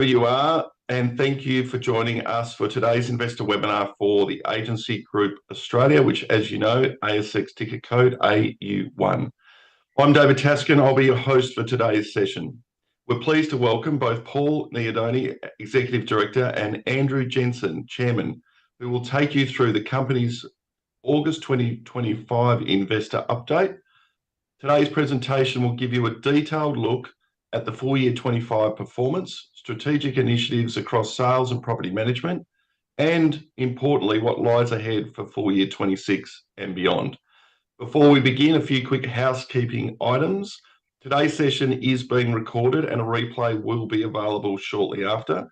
You are, and thank you for joining us for today's investor webinar for the Agency Group Australia, which, as you know, ASX ticker code AU1. I'm David Taskin. I'll be your host for today's session. We're pleased to welcome both Paul Niardone, Executive Director, and Andrew Jensen, Chairman, who will take you through the company's August 2025 investor update. Today's presentation will give you a detailed look at the full year 25 performance, strategic initiatives across sales and property management, and importantly, what lies ahead for full year 26 and beyond. Before we begin, a few quick housekeeping items. Today's session is being recorded and a replay will be available shortly after.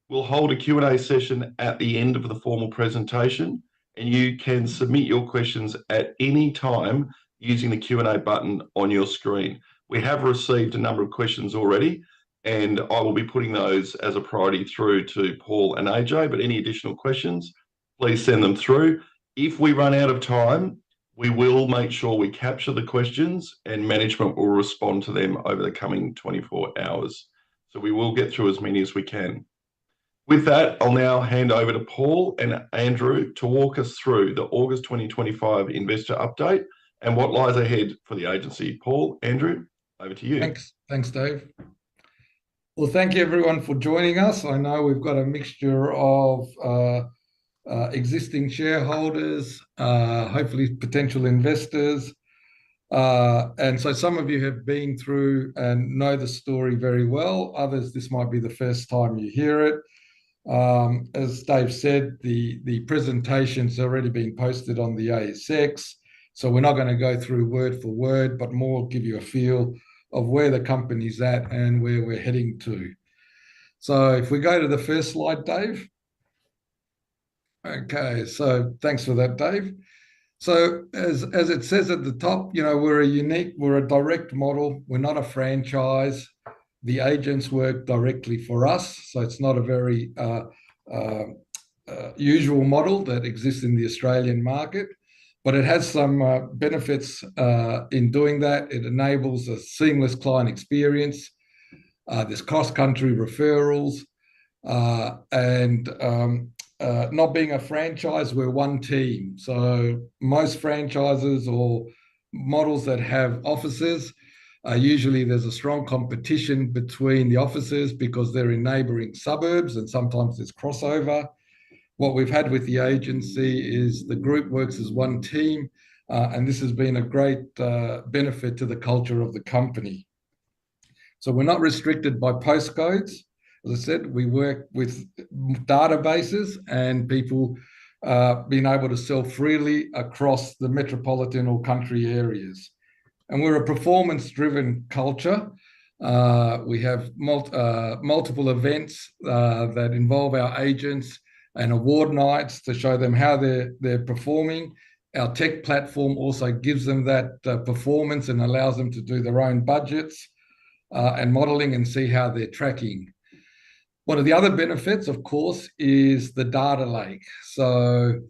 We'll hold a Q&A session at the end of the formal presentation, and you can submit your questions at any time using the Q&A button on your screen. We have received a number of questions already, and I will be putting those as a priority through to Paul and AJ, but any additional questions, please send them through. If we run out of time, we will make sure we capture the questions and management will respond to them over the coming 24 hours. So we will get through as many as we can. With that, I'll now hand over to Paul and Andrew to walk us through the August 2025 investor update and what lies ahead for the agency. Paul, Andrew, over to you. Thanks, Dave. Well, thank you everyone for joining us. I know we've got a mixture of existing shareholders, hopefully potential investors. And so some of you have been through and know the story very well. Others, this might be the first time you hear it. As Dave said, the presentation's already been posted on the ASX. So we're not going to go through word for word, but more give you a feel of where the company's at and where we're heading to. So if we go to the first slide, Dave. Okay, so thanks for that, Dave. So as it says at the top, you know, we're a direct model. We're not a franchise. The agents work directly for us. So it's not a very usual model that exists in the Australian market. But it has some benefits in doing that. It enables a seamless client experience. There's cross-country referrals. And not being a franchise, we're one team. So most franchises or models that have offices, usually there's a strong competition between the offices because they're in neighbouring suburbs and sometimes there's crossover. What we've had with the agency is the group works as one team, and this has been a great benefit to the culture of the company. So we're not restricted by postcodes. As I said, we work with databases and people being able to sell freely across the metropolitan or country areas. And we're a performance-driven culture. We have multiple events that involve our agents and award nights to show them how they're performing. Our tech platform also gives them that performance and allows them to do their own budgets and modelling and see how they're tracking. One of the other benefits, of course, is the data lake. So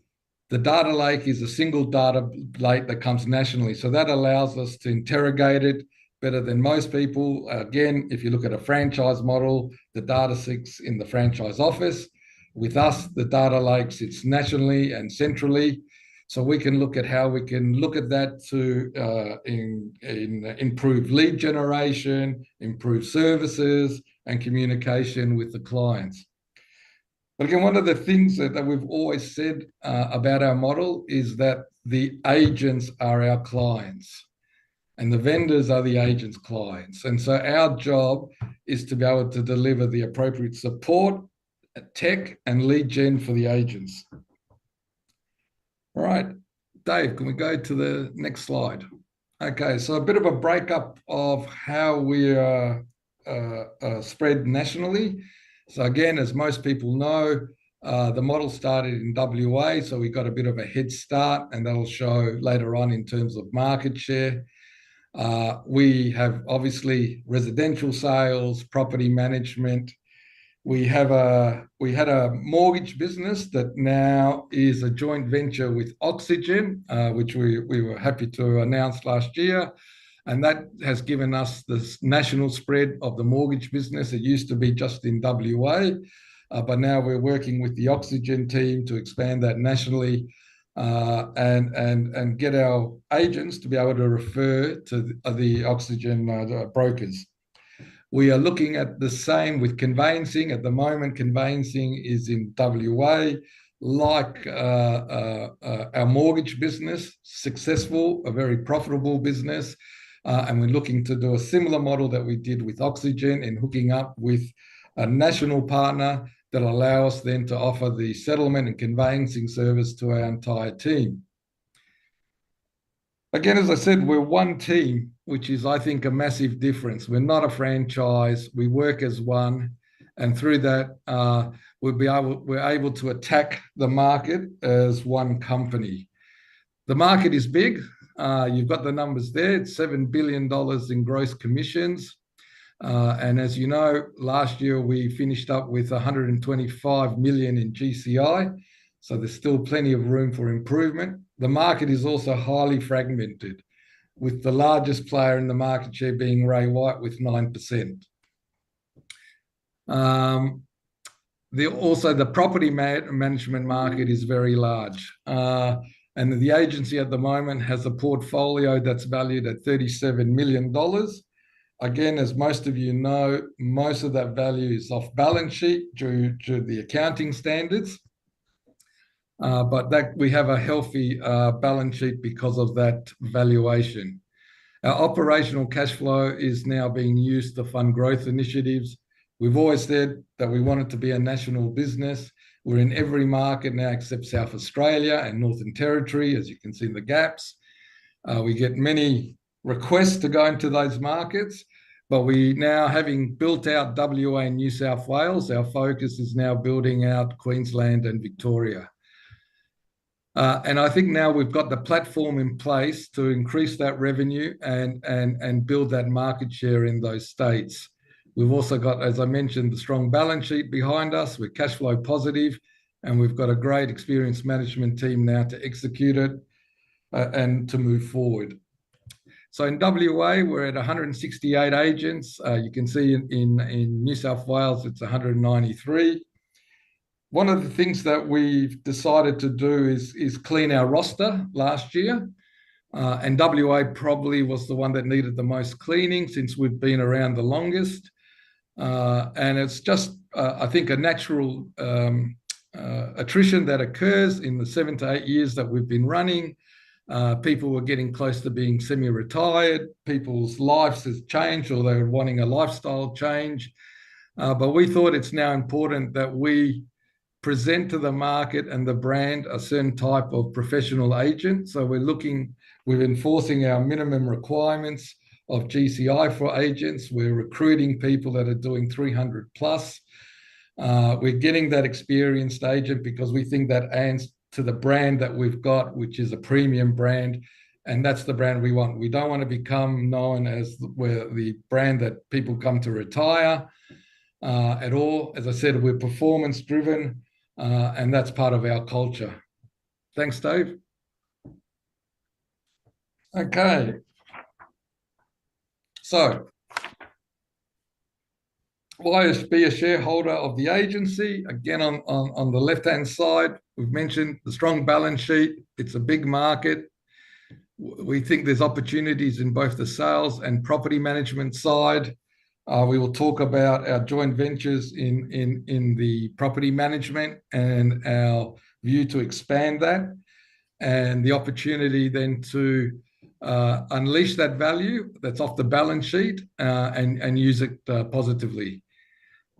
the data lake is a single data lake that comes nationally. So that allows us to interrogate it better than most people. Again, if you look at a franchise model, the data sits in the franchise office. With us, the data lake sits nationally and centrally. So we can look at how we can look at that to improve lead generation, improve services and communication with the clients. But again, one of the things that we've always said about our model is that the agents are our clients and the vendors are the agents' clients. And so our job is to be able to deliver the appropriate support, tech and lead gen for the agents. All right, Dave, can we go to the next slide? Okay, so a bit of a breakup of how we are spread nationally. So again, as most people know, the model started in WA, so we got a bit of a head start, and that'll show later on in terms of market share. We have obviously residential sales, property management. We had a mortgage business that now is a joint venture with Oxygen, which we were happy to announce last year. And that has given us this national spread of the mortgage business. It used to be just in WA, but now we're working with the Oxygen team to expand that nationally, and get our agents to be able to refer to the Oxygen brokers. We are looking at the same with conveyancing. At the moment, conveyancing is in WA, like our mortgage business, successful, a very profitable business. And we're looking to do a similar model that we did with Oxygen in hooking up with a national partner that allow us then to offer the settlement and conveyancing service to our entire team. Again, as I said, we're one team, which is, I think, a massive difference. We're not a franchise. We work as one. And through that, we're able to attack the market as one company. The market is big. You've got the numbers there. It's $7 billion in gross commissions. And as you know, last year we finished up with 125 million in GCI. So there's still plenty of room for improvement. The market is also highly fragmented, with the largest player in the market share being Ray White with 9%. Also, the property management market is very large. And the agency at the moment has a portfolio that's valued at $37 million. Again, as most of you know, most of that value is off balance sheet due to the accounting standards. But that we have a healthy balance sheet because of that valuation. Our operational cash flow is now being used to fund growth initiatives. We've always said that we want it to be a national business. We're in every market now except South Australia and Northern Territory, as you can see in the gaps. We get many requests to go into those markets, but we now, having built out WA and New South Wales, our focus is now building out Queensland and Victoria. And I think now we've got the platform in place to increase that revenue and build that market share in those states. We've also got, as I mentioned, the strong balance sheet behind us. We're cash flow positive, and we've got a great experienced management team now to execute it and to move forward. So in WA, we're at 168 agents. You can see in New South Wales, it's 193. One of the things that we've decided to do is clean our roster last year. And WA probably was the one that needed the most cleaning since we've been around the longest. And it's just, I think, a natural attrition that occurs in the 7 to 8 years that we've been running. People were getting close to being semi-retired. People's lives has changed, or they're wanting a lifestyle change. But we thought it's now important that we present to the market and the brand a certain type of professional agent. So we're enforcing our minimum requirements of GCI for agents. We're recruiting people that are doing 300 plus. We're getting that experienced agent because we think that adds to the brand that we've got, which is a premium brand. And that's the brand we want. We don't want to become known as the brand that people come to retire at all. As I said, we're performance driven. And that's part of our culture. Thanks, Dave. Okay. So, why be a shareholder of the agency? Again, on the left-hand side, we've mentioned the strong balance sheet. It's a big market. We think there's opportunities in both the sales and property management side. We will talk about our joint ventures in the property management and our view to expand that, and the opportunity then to unleash that value that's off the balance sheet and use it positively.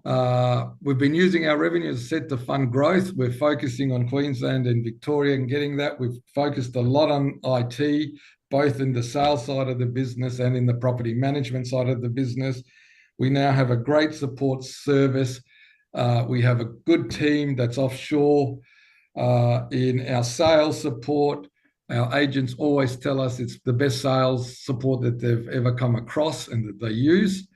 We've been using our revenue, as I said, to fund growth. We're focusing on Queensland and Victoria and getting that. We've focused a lot on IT, both in the sales side of the business and in the property management side of the business. We now have a great support service. We have a good team that's offshore in our sales support. Our agents always tell us it's the best sales support that they've ever come across and that they use.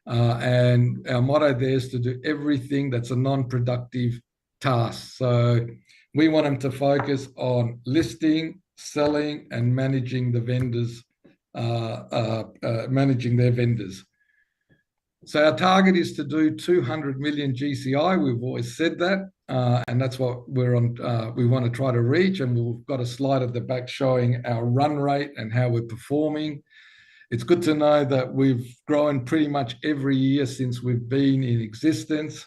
And our motto there is to do everything that's a non-productive task. So we want them to focus on listing, selling, and managing the vendors managing their vendors. So our target is to do 200 million GCI. We've always said that, and that's what we're on. We want to try to reach, and we've got a slide at the back showing our run rate and how we're performing. It's good to know that we've grown pretty much every year since we've been in existence.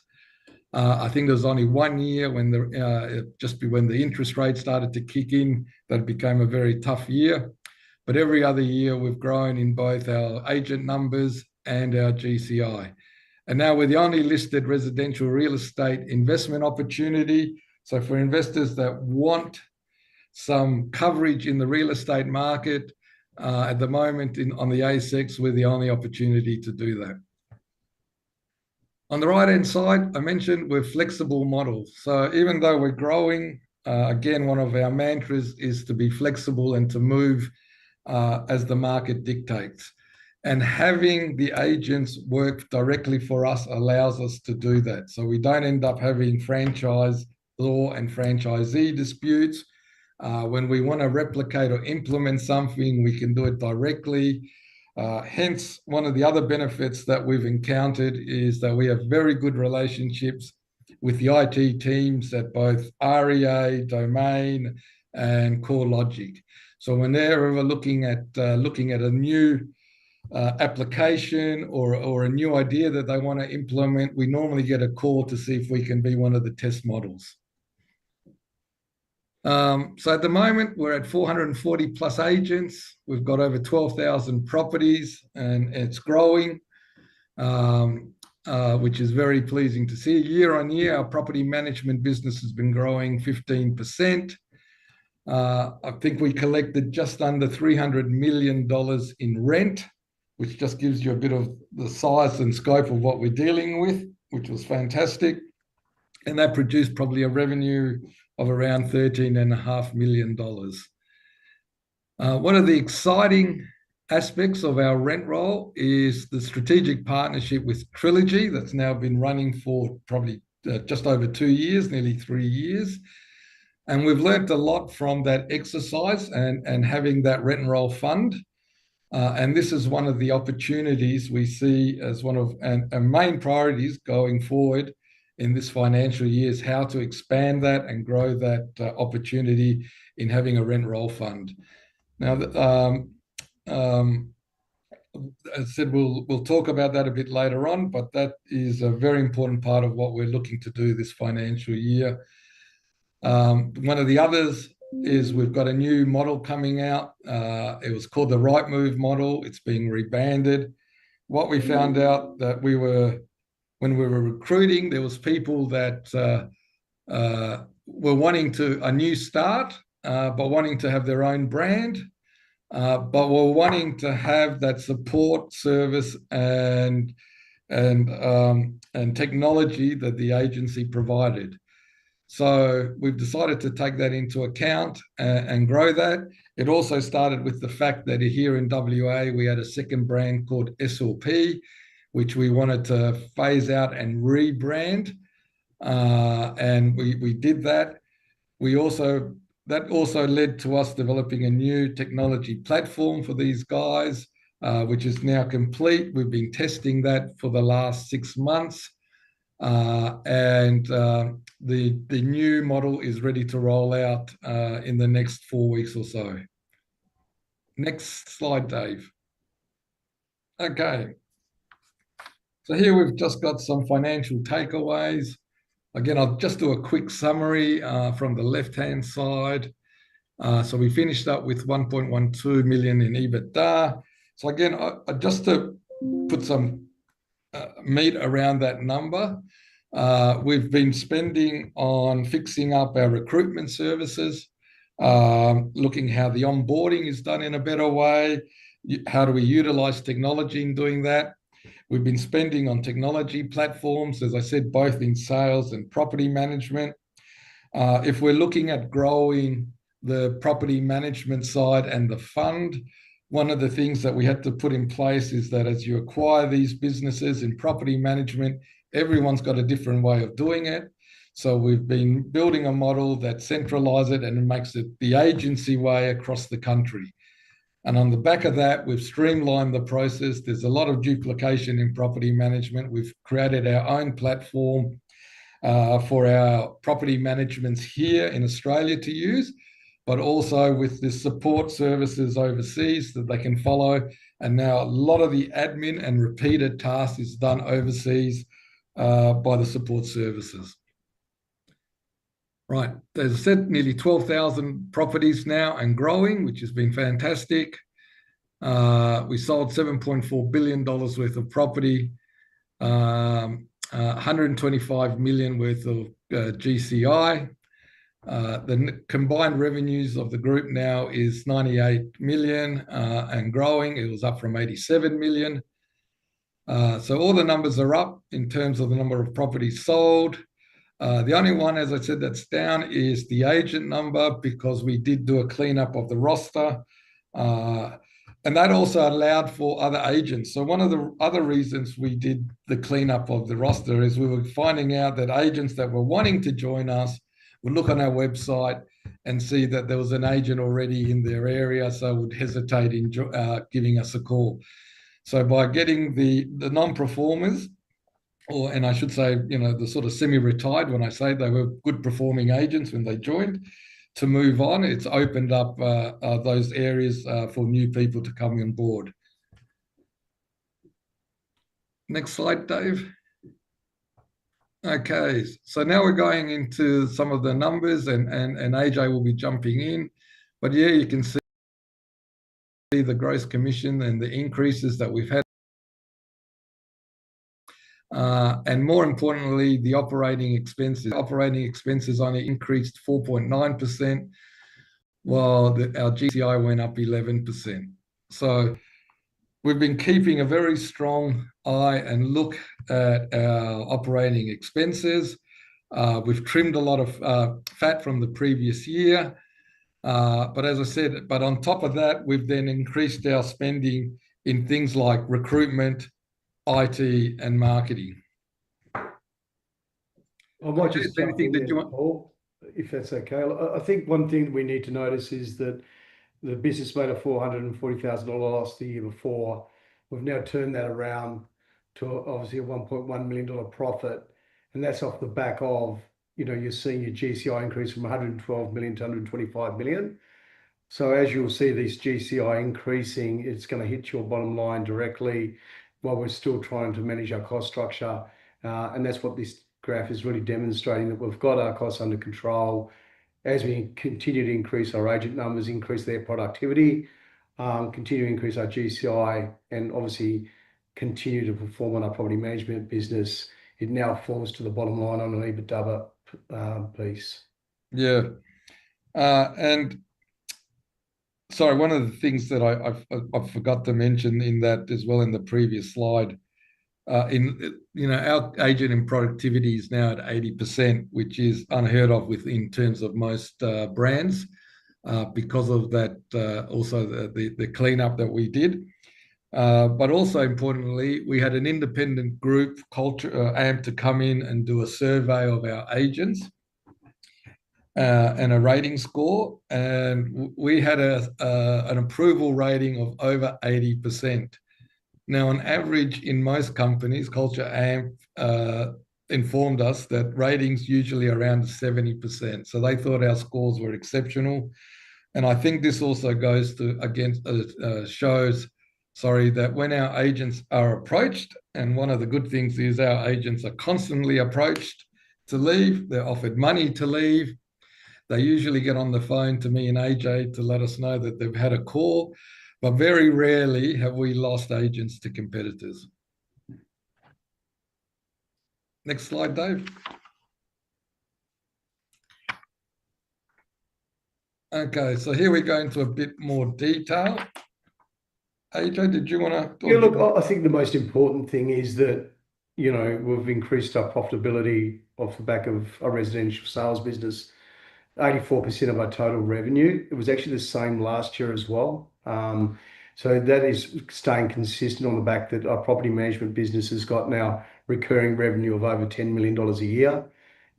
I think there was only 1 year when when the interest rate started to kick in that it became a very tough year. But every other year we've grown in both our agent numbers and our GCI. And now we're the only listed residential real estate investment opportunity. So for investors that want some coverage in the real estate market, at the moment on the ASX, we're the only opportunity to do that. On the right-hand side, I mentioned we're flexible models. So even though we're growing, again, one of our mantras is to be flexible and to move as the market dictates. And having the agents work directly for us allows us to do that. So we don't end up having franchise law and franchisee disputes. When we want to replicate or implement something, we can do it directly. Hence, one of the other benefits that we've encountered is that we have very good relationships with the IT teams at both REA, Domain, and CoreLogic. So when they're ever looking at a new application or a new idea that they want to implement, we normally get a call to see if we can be one of the test models. So at the moment, we're at 440 plus agents. We've got over 12,000 properties, and it's growing, which is very pleasing to see. Year on year, our property management business has been growing 15%. I think we collected just under $300 million in rent, which just gives you a bit of the size and scope of what we're dealing with, which was fantastic. And that produced probably a revenue of around $13.5 million. One of the exciting aspects of our rent roll is the strategic partnership with Trilogy that's now been running for probably just over 2 years, nearly 3 years. And we've learned a lot from that exercise and having that rent and roll fund. And this is one of the opportunities we see as one of our main priorities going forward in this financial year, is how to expand that and grow that opportunity in having a rent roll fund. Now, as I said, we'll talk about that a bit later on, but that is a very important part of what we're looking to do this financial year. One of the others is we've got a new model coming out. It was called the Right Move model. It's being rebranded. What we found out that when we were recruiting, there was people that were wanting a new start, but wanting to have their own brand, but were wanting to have that support service and technology that the agency provided. So we've decided to take that into account and grow that. It also started with the fact that here in WA, we had a second brand called SLP, which we wanted to phase out and rebrand. And we did that. That also led to us developing a new technology platform for these guys, which is now complete. We've been testing that for the last 6 months. And the new model is ready to roll out in the next 4 weeks or so. Next slide, Dave. Okay. So here we've just got some financial takeaways. Again, I'll just do a quick summary from the left-hand side. So we finished up with 1.12 million in EBITDA. So again, just to put some meat around that number, we've been spending on fixing up our recruitment services, looking how the onboarding is done in a better way. How do we utilize technology in doing that? We've been spending on technology platforms, as I said, both in sales and property management. If we're looking at growing the property management side and the fund, one of the things that we had to put in place is that as you acquire these businesses in property management, everyone's got a different way of doing it. So we've been building a model that centralizes it and makes it the agency way across the country. And on the back of that, we've streamlined the process. There's a lot of duplication in property management. We've created our own platform for our property managements here in Australia to use, but also with the support services overseas that they can follow. And now a lot of the admin and repeated tasks is done overseas by the support services. Right, as I said, nearly 12,000 properties now and growing, which has been fantastic. We sold $7.4 billion worth of property, 125 million worth of GCI. The combined revenues of the group now is 98 million and growing. It was up from 87 million. So all the numbers are up in terms of the number of properties sold. The only one, as I said, that's down is the agent number, because we did do a cleanup of the roster. And that also allowed for other agents. So one of the other reasons we did the cleanup of the roster is we were finding out that agents that were wanting to join us would look on our website and see that there was an agent already in their area, so would hesitate in giving us a call. So by getting the non-performers, and I should say, the sort of semi-retired, when I say they were good performing agents when they joined, to move on, it's opened up those areas for new people to come on board. Next slide, Dave. Okay, so now we're going into some of the numbers, and AJ will be jumping in. But yeah, you can see the gross commission and the increases that we've had. And more importantly, the operating expenses. Operating expenses only increased 4.9%, while our GCI went up 11%. So we've been keeping a very strong eye and look at our operating expenses. We've trimmed a lot of fat from the previous year. But as I said, on top of that, we've then increased our spending in things like recruitment, IT, and marketing. I might just jump in there, Paul, if that's okay. I think one thing we need to notice is that the business made a $440,000 loss the year before. We've now turned that around to obviously a $1.1 million profit, and that's off the back of, you're seeing your GCI increase from 112 million to 125 million. So as you'll see this GCI increasing, it's going to hit your bottom line directly, while we're still trying to manage our cost structure. And that's what this graph is really demonstrating, that we've got our costs under control as we continue to increase our agent numbers, increase their productivity, continue to increase our GCI, and obviously continue to perform on our property management business. It now falls to the bottom line on an EBITDA piece. Yeah. And sorry, one of the things that I forgot to mention in that as well in the previous slide, our agent and productivity is now at 80%, which is unheard of in terms of most brands, because of that, also the cleanup that we did. But also importantly, we had an independent group, AMP, to come in and do a survey of our agents and a rating score, and we had an approval rating of over 80%. Now, on average, in most companies, Culture AMP informed us that ratings usually around 70%. So they thought our scores were exceptional. And I think this also goes to shows that when our agents are approached, and one of the good things is our agents are constantly approached to leave, they're offered money to leave. They usually get on the phone to me and AJ to let us know that they've had a call. But very rarely have we lost agents to competitors. Next slide, Dave. Okay, so here we go into a bit more detail. AJ, did you want to? Yeah, look, I think the most important thing is that, we've increased our profitability off the back of our residential sales business. 84% of our total revenue. It was actually the same last year as well. So that is staying consistent on the back that our property management business has got now recurring revenue of over $10 million a year.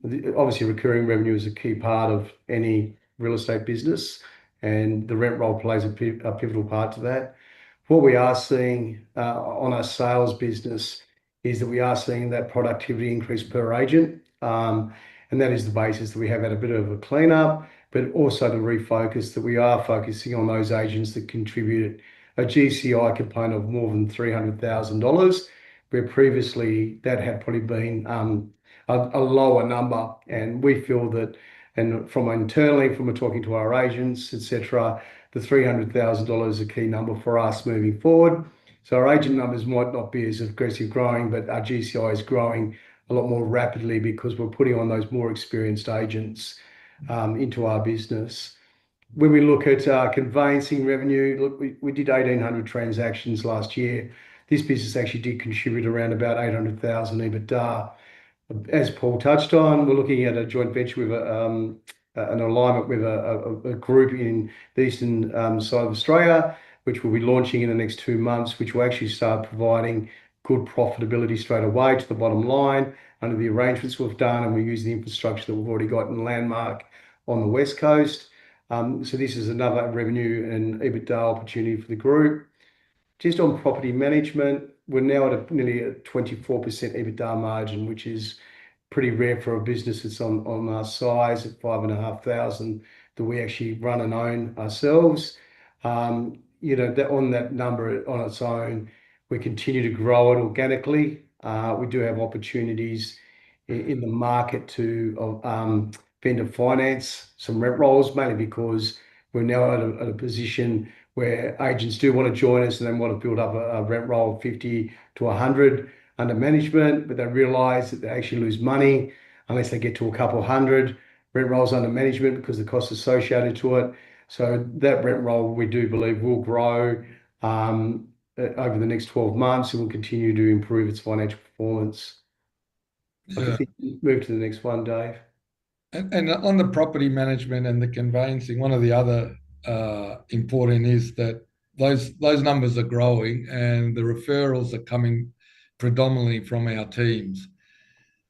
Obviously, recurring revenue is a key part of any real estate business, and the rent roll plays a pivotal part to that. What we are seeing on our sales business is that we are seeing that productivity increase per agent. And that is the basis that we have had a bit of a cleanup, but also to refocus that we are focusing on those agents that contributed a GCI component of more than $300,000, where previously that had probably been a lower number. And we feel that, and from internally, from talking to our agents, etc., the $300,000 is a key number for us moving forward. So our agent numbers might not be as aggressive growing, but our GCI is growing a lot more rapidly because we're putting on those more experienced agents into our business. When we look at conveyancing revenue, look, we did 1,800 transactions last year. This business actually did contribute around about 800,000 EBITDA. As Paul touched on, we're looking at a joint venture with an alignment with a group in the eastern side of Australia, which we'll be launching in the next 2 months, which will actually start providing good profitability straight away to the bottom line under the arrangements we've done, and we're using the infrastructure that we've already got in Landmark on the West Coast. So this is another revenue and EBITDA opportunity for the group. Just on property management, we're now at nearly a 24% EBITDA margin, which is pretty rare for a business that's on our size at 5,500 that we actually run and own ourselves. That on that number on its own, we continue to grow it organically. We do have opportunities in the market to vendor finance some rent rolls, mainly because we're now at a position where agents do want to join us and they want to build up a rent roll of 50 to 100 under management, but they realise that they actually lose money unless they get to a couple hundred rent rolls under management because of the costs associated to it. So that rent roll, we do believe, will grow over the next 12 months and will continue to improve its financial performance. Yeah. I think move to the next one, Dave. And on the property management and the conveyancing, one of the other important is that those numbers are growing and the referrals are coming predominantly from our teams.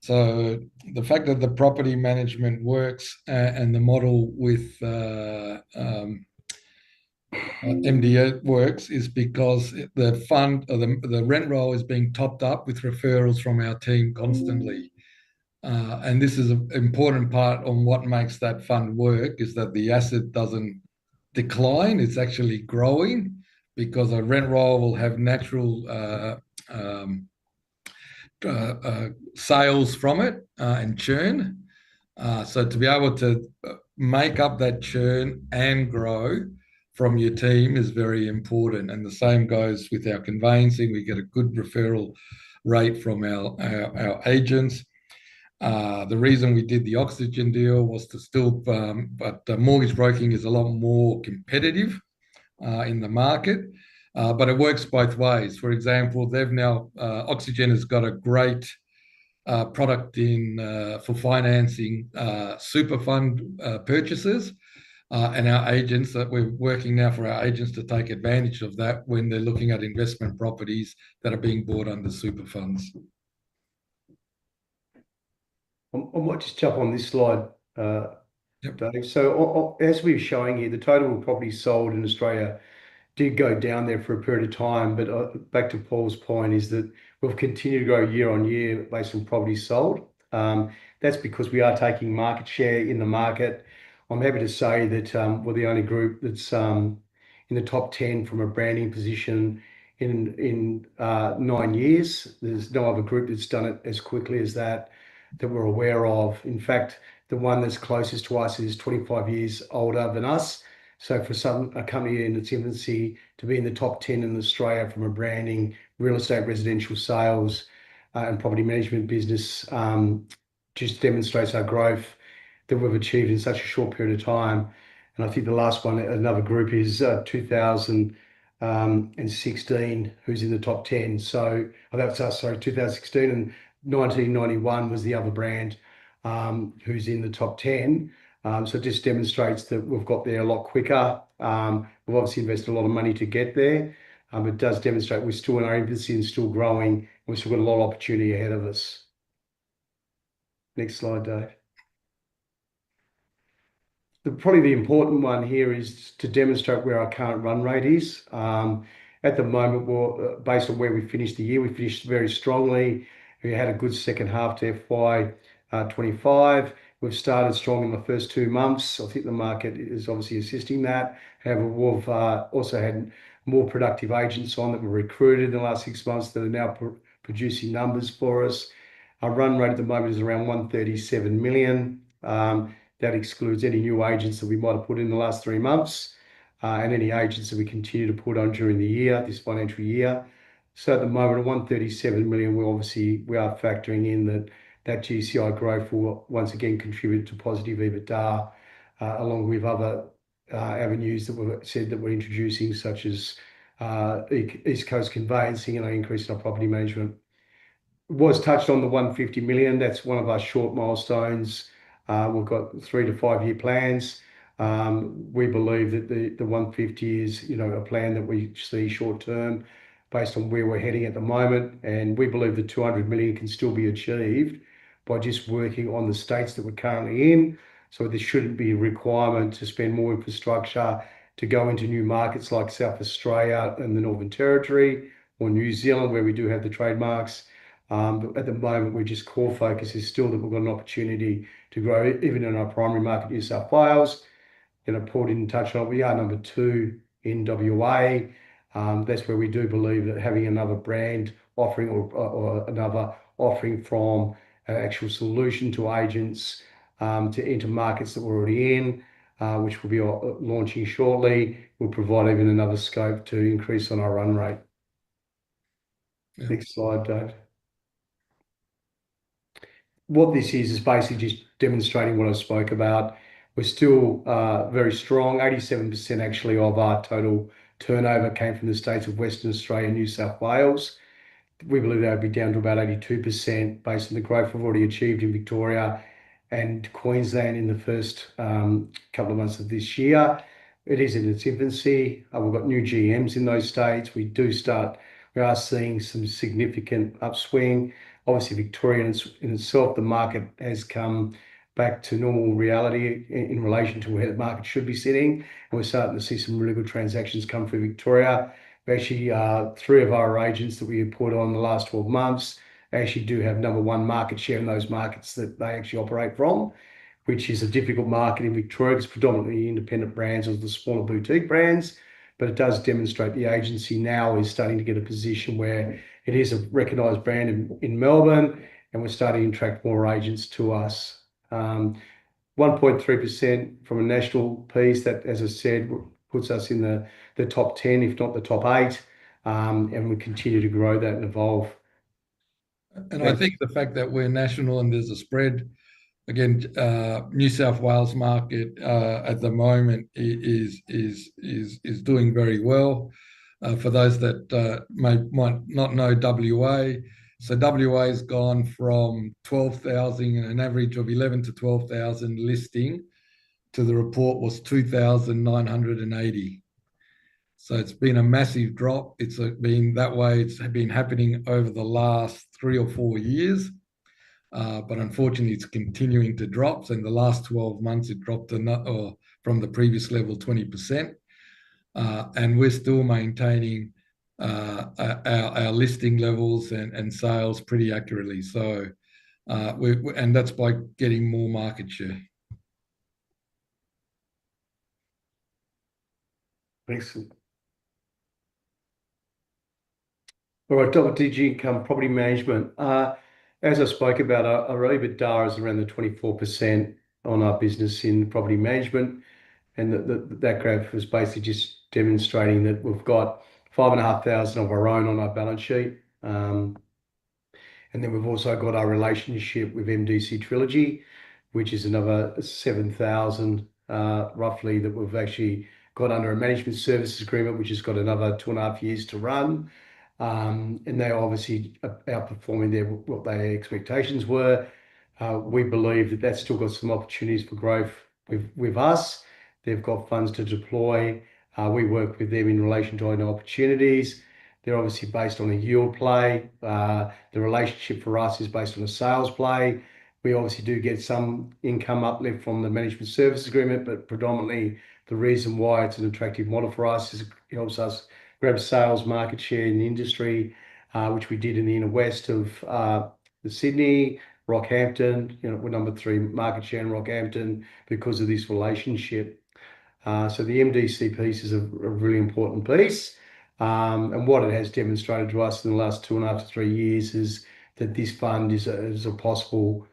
So the fact that the property management works and the model with MDA works is because the fund or the rent roll is being topped up with referrals from our team constantly. And this is an important part on what makes that fund work, is that the asset doesn't decline, it's actually growing, because a rent roll will have natural sales from it and churn. So to be able to make up that churn and grow from your team is very important. And the same goes with our conveyancing. We get a good referral rate from our agents. The reason we did the Oxygen deal was to still, but mortgage broking is a lot more competitive in the market, but it works both ways. For example, they've now, Oxygen has got a great product for financing super fund purchases, and our agents, that we're working now for our agents to take advantage of that when they're looking at investment properties that are being bought under super funds. I might just jump on this slide, Dave. So as we're showing here, the total properties sold in Australia did go down there for a period of time, but back to Paul's point is that we've continued to grow year on year based on properties sold. That's because we are taking market share in the market. I'm happy to say that we're the only group that's in the top 10 from a branding position in 9 years. There's no other group that's done it as quickly as that we're aware of. In fact, the one that's closest to us is 25 years older than us. So for a company in its infancy to be in the top 10 in Australia from a branding, real estate, residential sales, and property management business just demonstrates our growth that we've achieved in such a short period of time. And I think the last one, another group, is 2016, who's in the top 10. So that's us, sorry, 2016, and 1991 was the other brand who's in the top 10. So it just demonstrates that we've got there a lot quicker. We've obviously invested a lot of money to get there. It does demonstrate we're still in our infancy and still growing. And we've still got a lot of opportunity ahead of us. Next slide, Dave. Probably the important one here is to demonstrate where our current run rate is. At the moment, based on where we finished the year, we finished very strongly. We had a good second half to FY25. We've started strong in the first 2 months. I think the market is obviously assisting that. However, we've also had more productive agents on that were recruited in the last 6 months that are now producing numbers for us. Our run rate at the moment is around 137 million. That excludes any new agents that we might have put in the last 3 months, and any agents that we continue to put on during the year, this financial year. So at the moment, at 137 million, we are factoring in that GCI growth will once again contribute to positive EBITDA, along with other avenues that we've said that we're introducing, such as East Coast conveyancing and an increase in our property management. It was touched on the 150 million. That's one of our short milestones. We've got 3 to 5 year plans. We believe that the 150 is, a plan that we see short term based on where we're heading at the moment. And we believe the 200 million can still be achieved by just working on the states that we're currently in. So there shouldn't be a requirement to spend more infrastructure to go into new markets like South Australia and the Northern Territory or New Zealand, where we do have the trademarks. But at the moment, we're just core focus is still that we've got an opportunity to grow even in our primary market, New South Wales. Paul didn't touch on it. We are number 2 in WA. That's where we do believe that having another brand offering or another offering from an actual solution to agents to enter markets that we're already in, which we'll be launching shortly, will provide even another scope to increase on our run rate. Yeah. Next slide, Dave. What this is basically just demonstrating what I spoke about. We're still very strong. 87% actually of our total turnover came from the states of Western Australia and New South Wales. We believe that would be down to about 82% based on the growth we've already achieved in Victoria and Queensland in the first couple of months of this year. It is in its infancy. We've got new GMs in those states. We are seeing some significant upswing. Obviously, Victoria in itself, the market has come back to normal reality in relation to where the market should be sitting. And we're starting to see some really good transactions come through Victoria. We actually, 3 of our agents that we have put on the last 12 months actually do have number 1 market share in those markets that they actually operate from, which is a difficult market in Victoria. It's predominantly independent brands or the smaller boutique brands, but it does demonstrate the agency now is starting to get a position where it is a recognised brand in Melbourne, and we're starting to attract more agents to us. 1.3% from a national piece that, as I said, puts us in the top 10, if not the top 8, and we continue to grow that and evolve. And I think the fact that we're national and there's a spread, again, New South Wales market at the moment is doing very well. For those that might not know WA, so WA has gone from 12,000, an average of 11 to 12,000 listing, to the report was 2,980. So it's been a massive drop. It's been that way. It's been happening over the last 3 or 4 years. But unfortunately, it's continuing to drop. So in the last 12 months, it dropped from the previous level 20%. And we're still maintaining our listing levels and sales pretty accurately. So, and that's by getting more market share. Excellent. All right, double-digit income property management. As I spoke about, our EBITDA is around the 24% on our business in property management. And that graph was basically just demonstrating that we've got 5,500 of our own on our balance sheet. And then we've also got our relationship with MDC Trilogy, which is another 7,000 roughly that we've actually got under a management services agreement, which has got another 2.5 years to run. And they're obviously outperforming what their expectations were. We believe that that's still got some opportunities for growth with us. They've got funds to deploy. We work with them in relation to owner opportunities. They're obviously based on a yield play. The relationship for us is based on a sales play. We obviously do get some income uplift from the management services agreement, but predominantly the reason why it's an attractive model for us is it helps us grab sales market share in the industry, which we did in the inner west of the Sydney, Rockhampton. We're number 3 market share in Rockhampton because of this relationship. So the MDC piece is a really important piece. And what it has demonstrated to us in the last 2.5 to 3 years is that this fund is a possible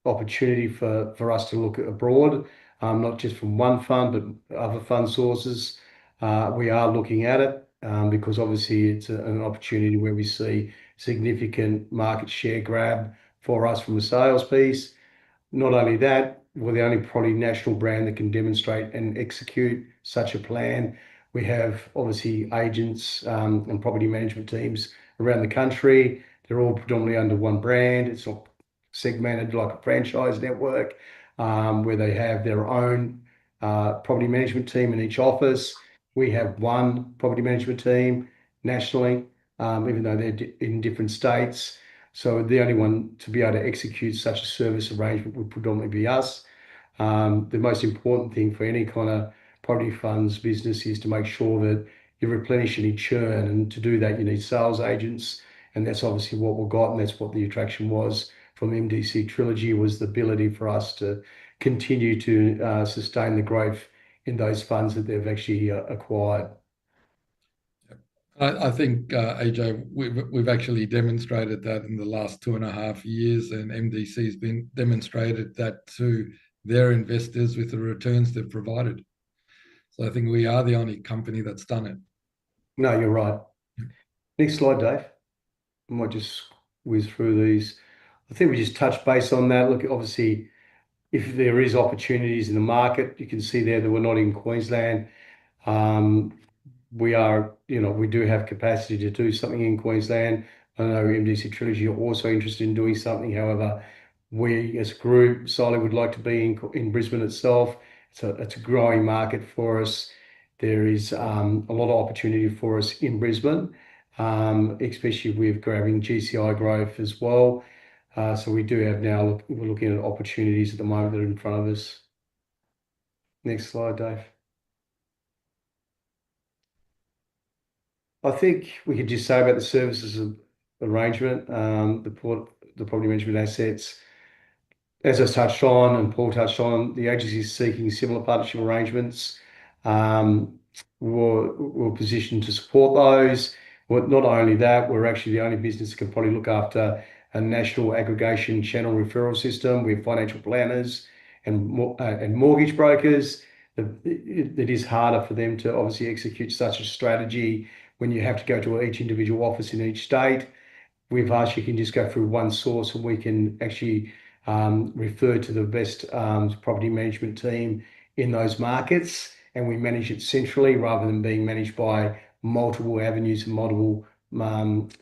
opportunity for us to look at abroad, not just from one fund, but other fund sources. We are looking at it because obviously it's an opportunity where we see significant market share grab for us from a sales piece. Not only that, we're the only probably national brand that can demonstrate and execute such a plan. We have obviously agents and property management teams around the country. They're all predominantly under one brand. It's not segmented like a franchise network where they have their own property management team in each office. We have one property management team nationally, even though they're in different states. So the only one to be able to execute such a service arrangement would predominantly be us. The most important thing for any kind of property funds business is to make sure that you replenish any churn, and to do that you need sales agents, and that's obviously what we've got, and that's what the attraction was from MDC Trilogy, was the ability for us to continue to sustain the growth in those funds that they've actually acquired. I think, AJ, we've actually demonstrated that in the last 2.5 years, and MDC has been demonstrated that to their investors with the returns they've provided. So I think we are the only company that's done it. No, you're right. Next slide, Dave. I might just whiz through these. I think we just touched base on that. Look, obviously, if there is opportunities in the market, you can see there that we're not in Queensland. We do have capacity to do something in Queensland. I know MDC Trilogy are also interested in doing something. However, we as a group solely would like to be in Brisbane itself. It's a growing market for us. There is a lot of opportunity for us in Brisbane, especially with grabbing GCI growth as well. So we do have now, we're looking at opportunities at the moment that are in front of us. Next slide, Dave. I think we could just say about the services arrangement, the property management assets. As I touched on and Paul touched on, the agency is seeking similar partnership arrangements. We're positioned to support those. But not only that, we're actually the only business that can probably look after a national aggregation channel referral system with financial planners and mortgage brokers. It is harder for them to obviously execute such a strategy when you have to go to each individual office in each state. With us, you can just go through one source, and we can actually refer to the best property management team in those markets, and we manage it centrally rather than being managed by multiple avenues and multiple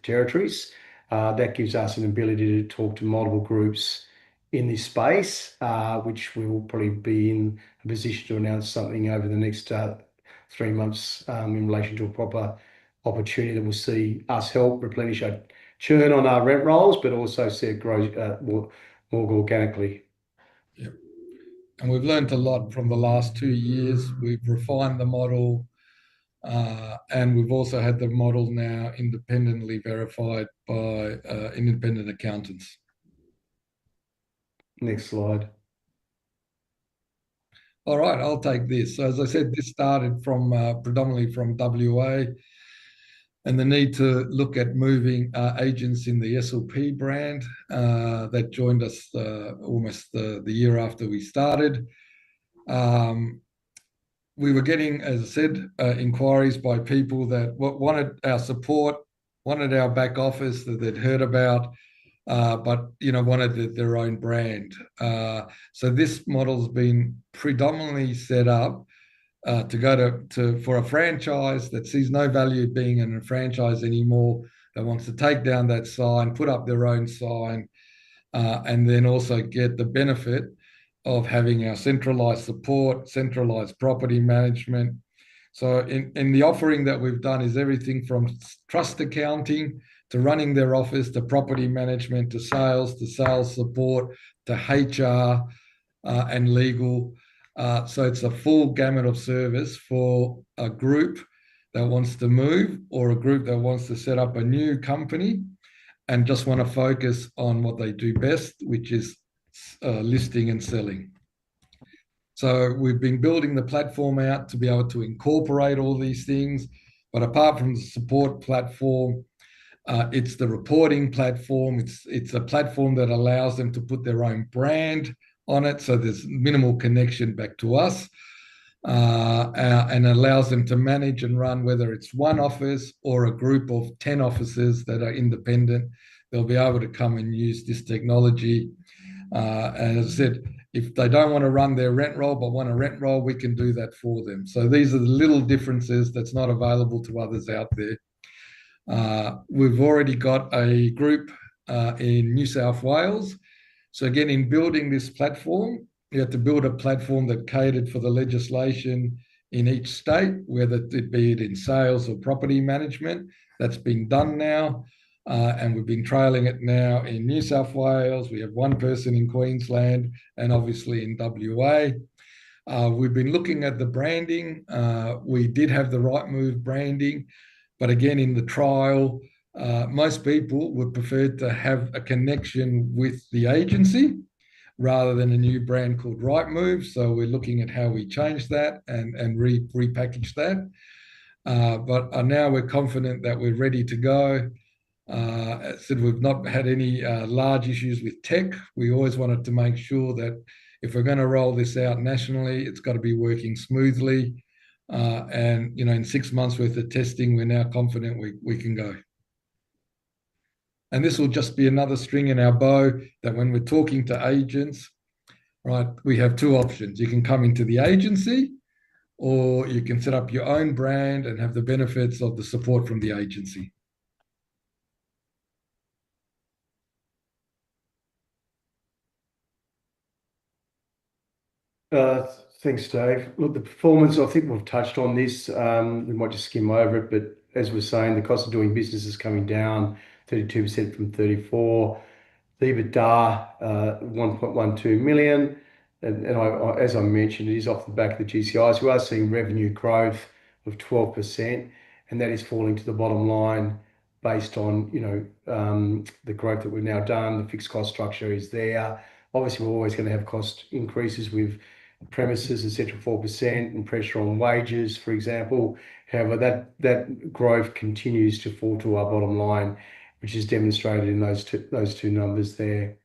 territories. That gives us an ability to talk to multiple groups in this space, which we will probably be in a position to announce something over the next 3 months in relation to a proper opportunity that will see us help replenish our churn on our rent rolls, but also see it grow more organically. Yeah. And we've learned a lot from the last 2 years. We've refined the model, and we've also had the model now independently verified by independent accountants. Next slide. All right, I'll take this. So as I said, this started from predominantly from WA, and the need to look at moving agents in the SLP brand that joined us almost the year after we started. We were getting, as I said, inquiries by people that wanted our support, wanted our back office that they'd heard about, but wanted their own brand. So this model's been predominantly set up to go for a franchise that sees no value being in a franchise anymore, that wants to take down that sign, put up their own sign, and then also get the benefit of having our centralized support, centralized property management. So in the offering that we've done is everything from trust accounting, to running their office, to property management, to sales support, to HR and legal. So it's a full gamut of service for a group that wants to move or a group that wants to set up a new company and just want to focus on what they do best, which is listing and selling. So we've been building the platform out to be able to incorporate all these things. But apart from the support platform, it's the reporting platform. It's a platform that allows them to put their own brand on it. So there's minimal connection back to us. And allows them to manage and run, whether it's one office or a group of 10 offices that are independent. They'll be able to come and use this technology. And as I said, if they don't want to run their rent roll but want a rent roll, we can do that for them. So these are the little differences that's not available to others out there. We've already got a group in New South Wales. So again, in building this platform, you have to build a platform that catered for the legislation in each state, whether it be in sales or property management. That's been done now. And we've been trailing it now in New South Wales. We have one person in Queensland and obviously in WA. We've been looking at the branding. We did have the Rightmove branding, but again, in the trial, most people would prefer to have a connection with the agency rather than a new brand called Rightmove. So we're looking at how we change that and repackage that. But now we're confident that we're ready to go. Said we've not had any large issues with tech. We always wanted to make sure that if we're going to roll this out nationally, it's got to be working smoothly. And in 6 months worth of testing, we're now confident we can go. And this will just be another string in our bow that when we're talking to agents, right, we have two options. You can come into the agency or you can set up your own brand and have the benefits of the support from the agency. Thanks, Dave. Look, the performance, I think we've touched on this. We might just skim over it, but as we're saying, the cost of doing business is coming down 32% from 34. The EBITDA, 1.12 million. And as I mentioned, it is off the back of the GCIs. We are seeing revenue growth of 12%, and that is falling to the bottom line based on, the growth that we've now done. The fixed cost structure is there. Obviously, we're always going to have cost increases with premises, etc., 4%, and pressure on wages, for example. However, that growth continues to fall to our bottom line, which is demonstrated in those two numbers there.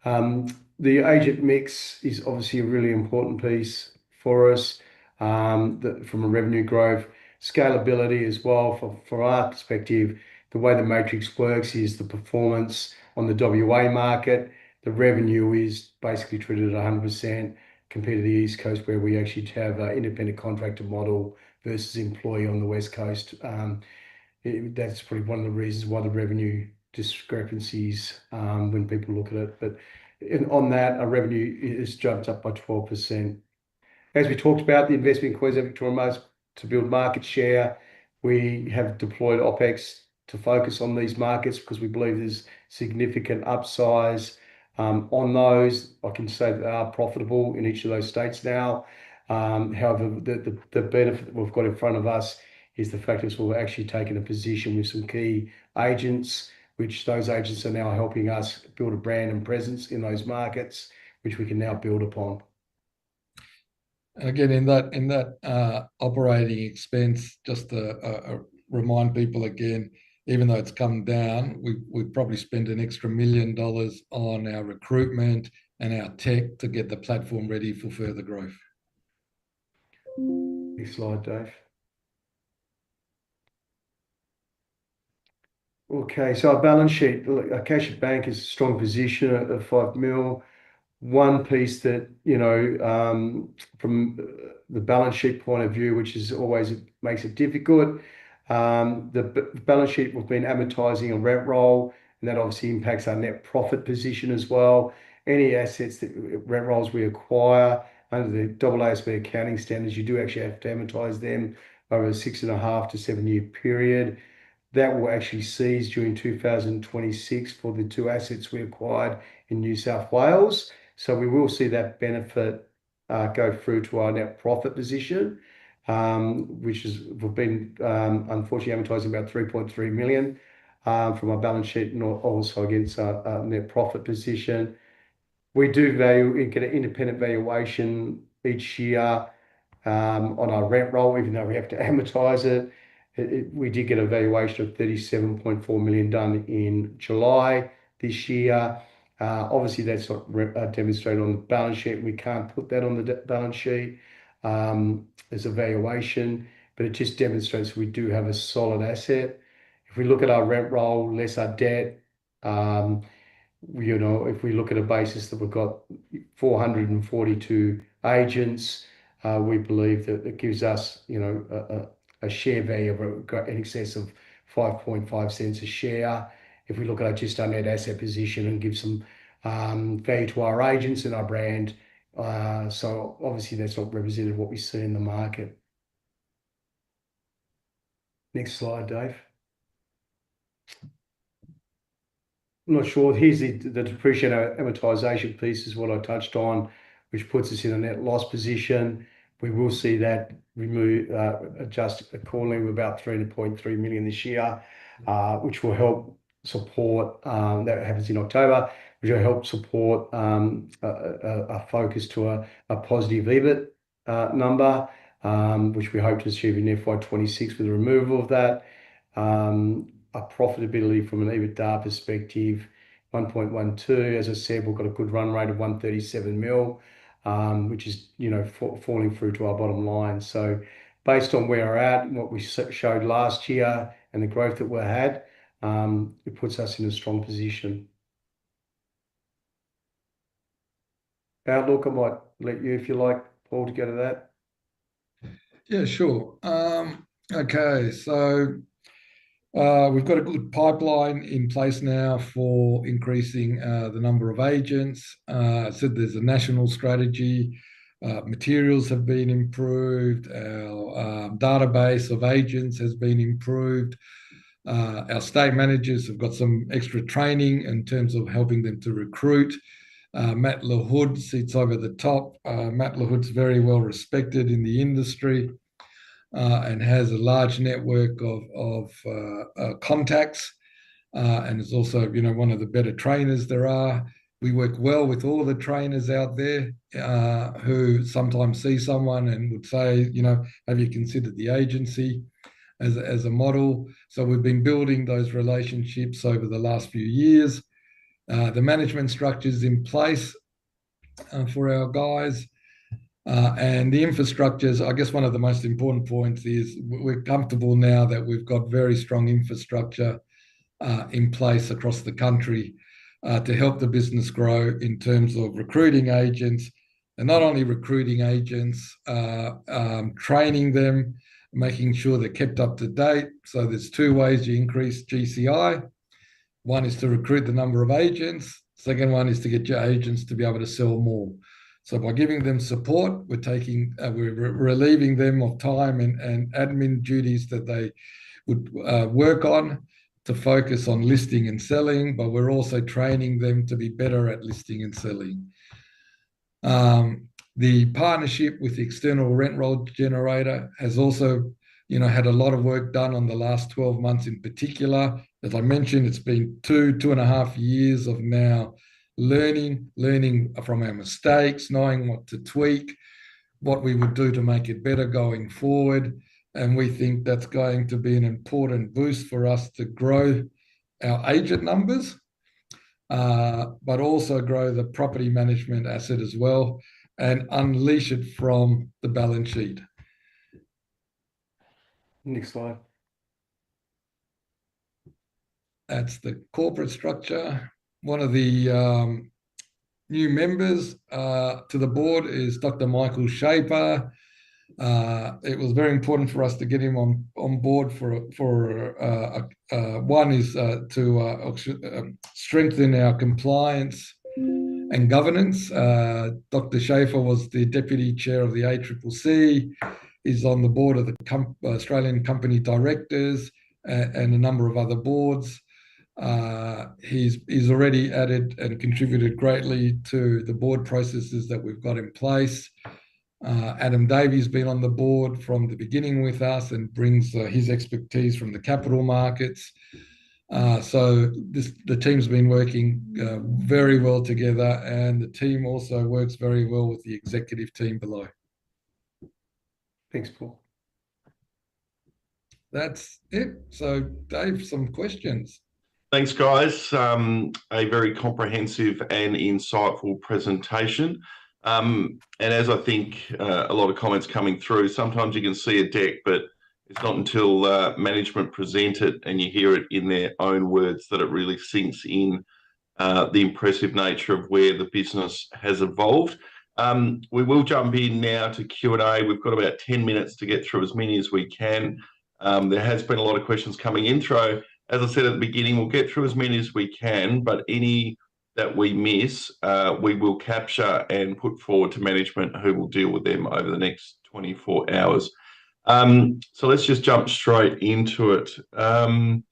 The agent mix is obviously a really important piece for us from a revenue growth. Scalability as well, for our perspective, the way the matrix works is the performance on the WA market. The revenue is basically treated at 100% compared to the East Coast, where we actually have an independent contractor model versus employee on the West Coast. That's probably one of the reasons why the revenue discrepancies when people look at it. But on that, our revenue is jumped up by 12%. As we talked about, the investment in Queensland, Victoria to build market share. We have deployed OPEX to focus on these markets because we believe there's significant upsize on those. I can say that they are profitable in each of those states now. However, the benefit that we've got in front of us is the fact that we've actually taken a position with some key agents, which those agents are now helping us build a brand and presence in those markets, which we can now build upon. Again, in that operating expense, just to remind people again, even though it's come down, we've probably spent an extra $1 million on our recruitment and our tech to get the platform ready for further growth. Next slide, Dave. Okay, so our balance sheet, our cash at bank is a strong position at 5 mil. One piece that, from the balance sheet point of view, which is always makes it difficult, the balance sheet, we've been amortizing a rent roll, and that obviously impacts our net profit position as well. Any assets rent rolls we acquire under the AASB accounting standards, you do actually have to amortize them over a 6.5 to 7 year period. That will actually cease during 2026 for the 2 assets we acquired in New South Wales. So we will see that benefit go through to our net profit position, which we've been unfortunately amortizing about 3.3 million from our balance sheet and also against our net profit position. We do get an independent valuation each year on our rent roll, even though we have to amortize it. We did get a valuation of 37.4 million done in July this year. Obviously, that's not demonstrated on the balance sheet. We can't put that on the balance sheet as a valuation, but it just demonstrates we do have a solid asset. If we look at our rent roll, less our debt, if we look at a basis that we've got 442 agents, we believe that it gives us, a share value of in excess of 5.5 cents a share. If we look at just our net asset position and give some value to our agents and our brand, so obviously that's not representative of what we see in the market. Next slide, Dave. I'm not sure. Here's the depreciation amortization piece is what I touched on, which puts us in a net loss position. We will see that adjust accordingly with about 3.3 million this year, which will help support, that happens in October, which will help support a focus to a positive EBIT number, which we hope to achieve in FY26 with the removal of that. A profitability from an EBITDA perspective, 1.12. As I said, we've got a good run rate of 137 mil, which is falling through to our bottom line. So based on where we're at and what we showed last year and the growth that we had, it puts us in a strong position. Outlook, I might let you, if you like, Paul, to go to that. Yeah, sure. Okay, so we've got a good pipeline in place now for increasing the number of agents. I said there's a national strategy. Materials have been improved. Our database of agents has been improved. Our state managers have got some extra training in terms of helping them to recruit. Matt LaHood sits over the top. Matt LaHood's very well respected in the industry. And has a large network of contacts, and is also, one of the better trainers there are. We work well with all of the trainers out there who sometimes see someone and would say, have you considered the agency as a model? So we've been building those relationships over the last few years. The management structure's in place for our guys. And the infrastructures, I guess one of the most important points is we're comfortable now that we've got very strong infrastructure in place across the country to help the business grow in terms of recruiting agents, and not only recruiting agents, training them, making sure they're kept up to date. So there's 2 ways you increase GCI. One is to recruit the number of agents. Second one is to get your agents to be able to sell more. So by giving them support, we're relieving them of time and admin duties that they would work on to focus on listing and selling, but we're also training them to be better at listing and selling. The partnership with the external rent roll generator has also, had a lot of work done on the last 12 months in particular. As I mentioned, it's been 2.5 years of now learning from our mistakes, knowing what to tweak, what we would do to make it better going forward. And we think that's going to be an important boost for us to grow our agent numbers, but also grow the property management asset as well and unleash it from the balance sheet. Next slide. That's the corporate structure. One of the new members to the board is Dr. Michael Shaper. It was very important for us to get him on board one is to strengthen our compliance and governance. Dr. Shaper was the deputy chair of the ACCC. He's on the board of the Australian Company Directors. and a number of other boards. He's already added and contributed greatly to the board processes that we've got in place. Adam Davies been on the board from the beginning with us and brings his expertise from the capital markets. So the team's been working very well together, and the team also works very well with the executive team below. Thanks, Paul. That's it. So, Dave, some questions. Thanks, guys. A very comprehensive and insightful presentation. And as I think a lot of comments coming through, sometimes you can see a deck, but it's not until management present it and you hear it in their own words that it really sinks in the impressive nature of where the business has evolved. We will jump in now to Q&A. We've got about 10 minutes to get through as many as we can. There has been a lot of questions coming in. As I said at the beginning, we'll get through as many as we can, but any that we miss, we will capture and put forward to management, who will deal with them over the next 24 hours. So let's just jump straight into it. Now,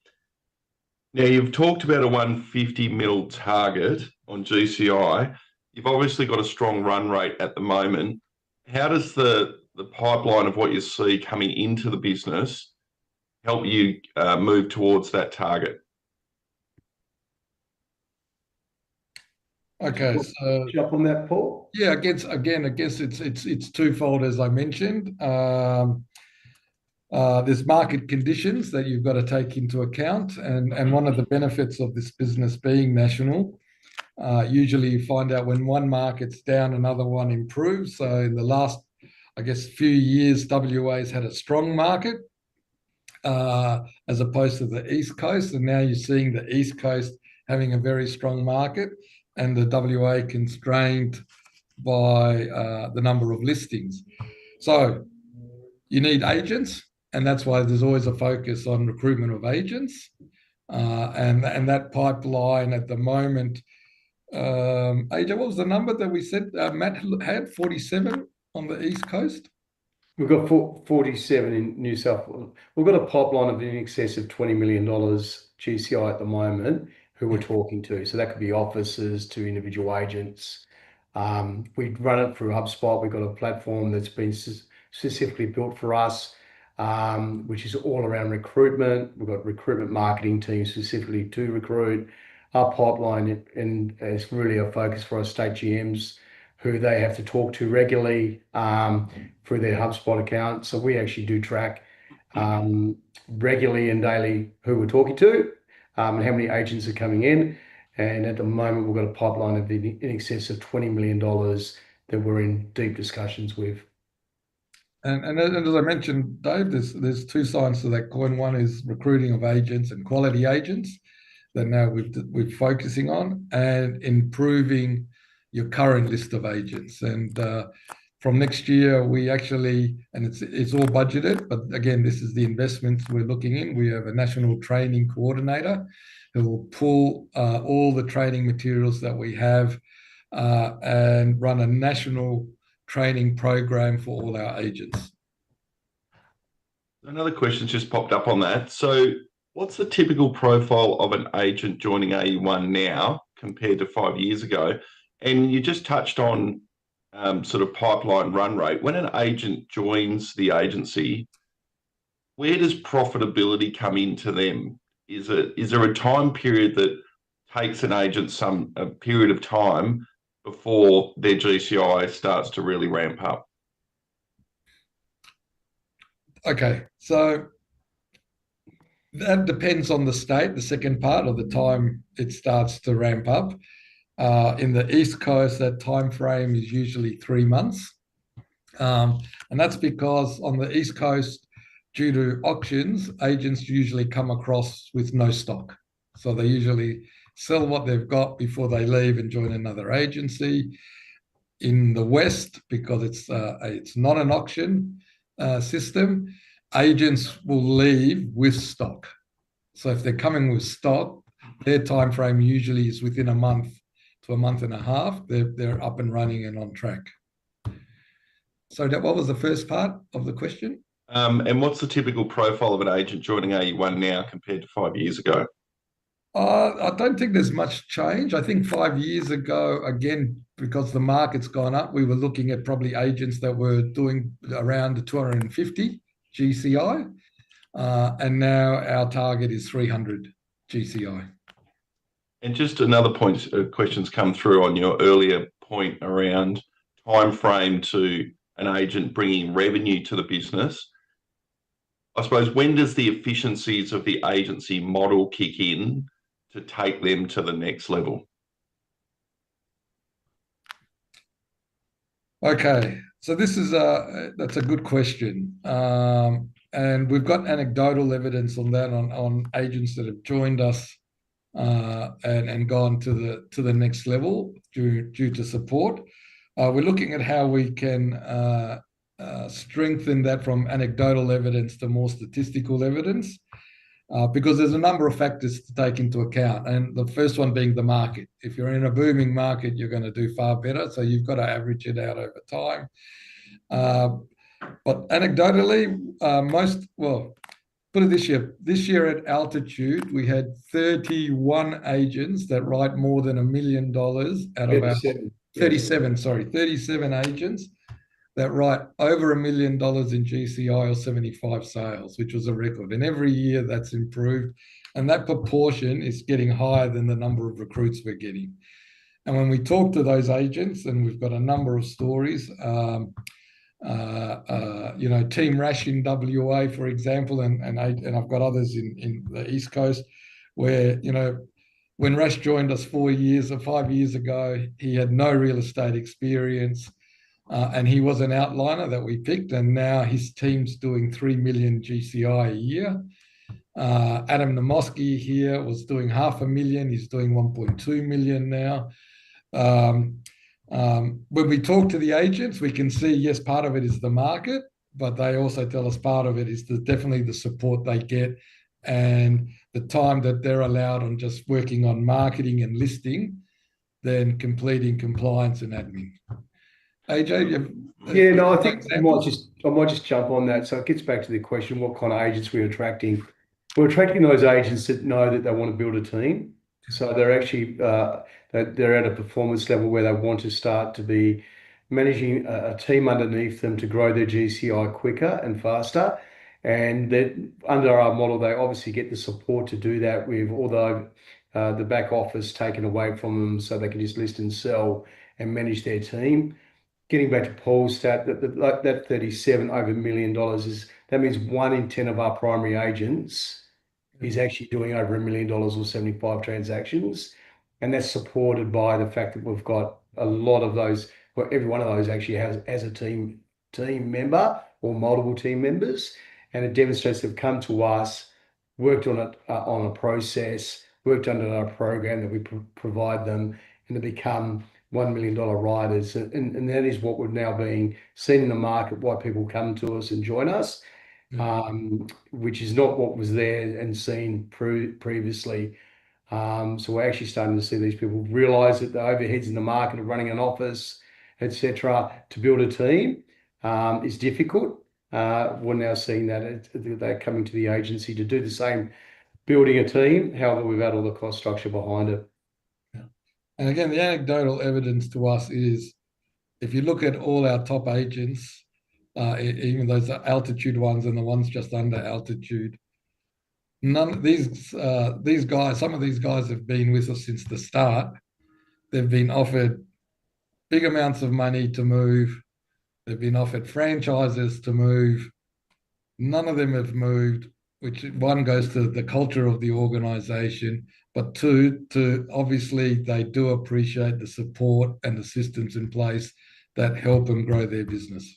you've talked about a 150 mil target on GCI. You've obviously got a strong run rate at the moment. How does the pipeline of what you see coming into the business help you move towards that target? Okay, so jump on that, Paul. Yeah, I guess it's twofold, as I mentioned. There's market conditions that you've got to take into account, and one of the benefits of this business being national, usually you find out when one market's down, another one improves. So in the last, I guess, few years, WA's had a strong market as opposed to the East Coast, and now you're seeing the East Coast having a very strong market, and the WA constrained by the number of listings. So you need agents, and that's why there's always a focus on recruitment of agents. And that pipeline at the moment, AJ, what was the number that we said Matt had? 47 on the East Coast? We've got 47 in New South Wales. We've got a pipeline of in excess of $20 million GCI at the moment, who we're talking to. So that could be offices to individual agents. We run it through HubSpot. We've got a platform that's been specifically built for us, which is all around recruitment. We've got recruitment marketing teams specifically to recruit. Our pipeline, and it's really a focus for our state GMs, who they have to talk to regularly through their HubSpot account. So we actually do track regularly and daily who we're talking to and how many agents are coming in. And at the moment, we've got a pipeline of in excess of $20 million that we're in deep discussions with. And as I mentioned, Dave, there's two sides to that coin. One is recruiting of agents and quality agents that now we're focusing on, and improving your current list of agents. And from next year, we actually, and it's all budgeted, but again, this is the investments we're looking in. We have a national training coordinator who will pull all the training materials that we have and run a national training program for all our agents. Another question just popped up on that. So what's the typical profile of an agent joining AU1 now compared to 5 years ago? And you just touched on sort of pipeline run rate. When an agent joins the agency, where does profitability come into them? Is there a time period that takes an agent a period of time before their GCI starts to really ramp up? Okay, so that depends on the state, the second part of the time it starts to ramp up. In the East Coast, that time frame is usually 3 months. And that's because on the East Coast, due to auctions, agents usually come across with no stock. So they usually sell what they've got before they leave and join another agency. In the West, because it's not an auction system, agents will leave with stock. So if they're coming with stock, their time frame usually is within a month to a month and a half. They're up and running and on track. So what was the first part of the question? And what's the typical profile of an agent joining AU1 now compared to 5 years ago? I don't think there's much change. I think 5 years ago, again, because the market's gone up, we were looking at probably agents that were doing around the 250 GCI. And now our target is 300 GCI. And just another point, questions come through on your earlier point around time frame to an agent bringing revenue to the business. I suppose, when does the efficiencies of the agency model kick in to take them to the next level? Okay, so that's a good question, and we've got anecdotal evidence on that on agents that have joined us and gone to the next level due to support. We're looking at how we can strengthen that from anecdotal evidence to more statistical evidence, because there's a number of factors to take into account. And the first one being the market. If you're in a booming market, you're going to do far better. So you've got to average it out over time. But anecdotally, put it this year at Altitude, we had 31 agents that write more than $1 million out of our 37 agents that write over $1 million in GCI or 75 sales, which was a record. And every year that's improved. And that proportion is getting higher than the number of recruits we're getting. And when we talk to those agents, and we've got a number of stories, Team Rash in WA, for example, and I've got others in the East Coast, where, when Rash joined us 5 years ago, he had no real estate experience. And he was an outliner that we picked, and now his team's doing 3 million GCI a year. Adam Namoski here was doing $500,000. He's doing 1.2 million now. When we talk to the agents, we can see, yes, part of it is the market, but they also tell us part of it is definitely the support they get and the time that they're allowed on just working on marketing and listing, then completing compliance and admin. AJ, I think I might just jump on that. So it gets back to the question: what kind of agents we're attracting? We're attracting those agents that know that they want to build a team. So they're actually they're at a performance level where they want to start to be managing a team underneath them to grow their GCI quicker and faster. And that under our model, they obviously get the support to do that with all the back office taken away from them, so they can just list and sell and manage their team. Getting back to Paul's stat, that 37 over $1 million that means 1 in 10 of our primary agents is actually doing over $1 million or 75 transactions. And that's supported by the fact that we've got a lot of those, where every one of those actually has a team member or multiple team members. And it demonstrates they've come to us, worked on it, on a process, worked under our program that we provide them, and to become $1 million riders. And that is what we're now being seen in the market, why people come to us and join us, which is not what was there and seen previously. So we're actually starting to see these people realize that the overheads in the market of running an office, etc., to build a team is difficult. We're now seeing that they're coming to the agency to do the same, building a team. However, we've had all the cost structure behind it. And again, the anecdotal evidence to us is, if you look at all our top agents, even those Altitude ones and the ones just under Altitude, none of these guys, some of these guys have been with us since the start. They've been offered big amounts of money to move. They've been offered franchises to move. None of them have moved, which one goes to the culture of the organization, but two, to obviously they do appreciate the support and the systems in place that help them grow their business.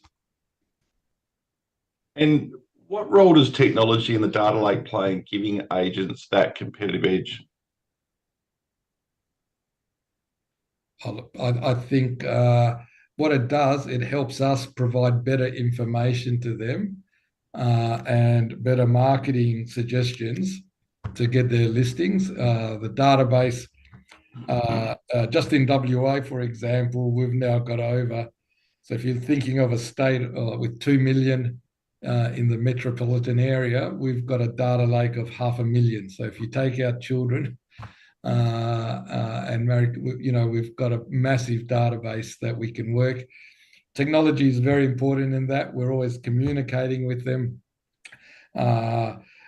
And what role does technology and the data lake play in giving agents that competitive edge? I think what it does, it helps us provide better information to them and better marketing suggestions to get their listings. The database, just in WA, for example, we've now got over. So if you're thinking of a state with 2 million in the metropolitan area, we've got a data lake of 500,000. So if you take out children and married, we've got a massive database that we can work. Technology is very important in that. We're always communicating with them.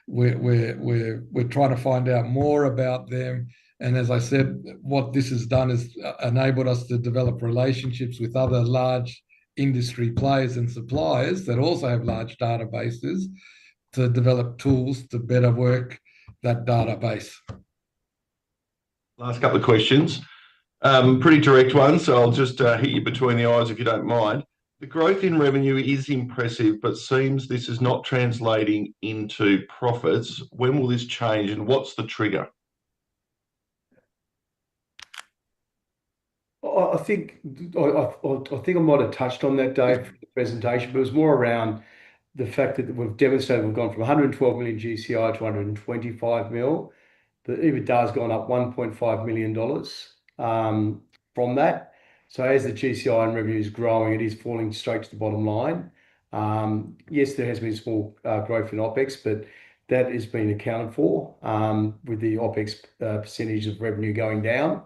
We're trying to find out more about them. And as I said, what this has done is enabled us to develop relationships with other large industry players and suppliers that also have large databases to develop tools to better work that database. Last couple of questions. Pretty direct ones, so I'll just hit you between the eyes if you don't mind. The growth in revenue is impressive, but seems this is not translating into profits. When will this change, and what's the trigger? I think I might have touched on that, Dave, for the presentation, but it was more around the fact that we've demonstrated we've gone from 112 million GCI to 125 mil. The EBITDA has gone up $1.5 million from that. So as the GCI and revenue is growing, it is falling straight to the bottom line. Yes, there has been small growth in OPEX, but that has been accounted for with the OPEX percentage of revenue going down.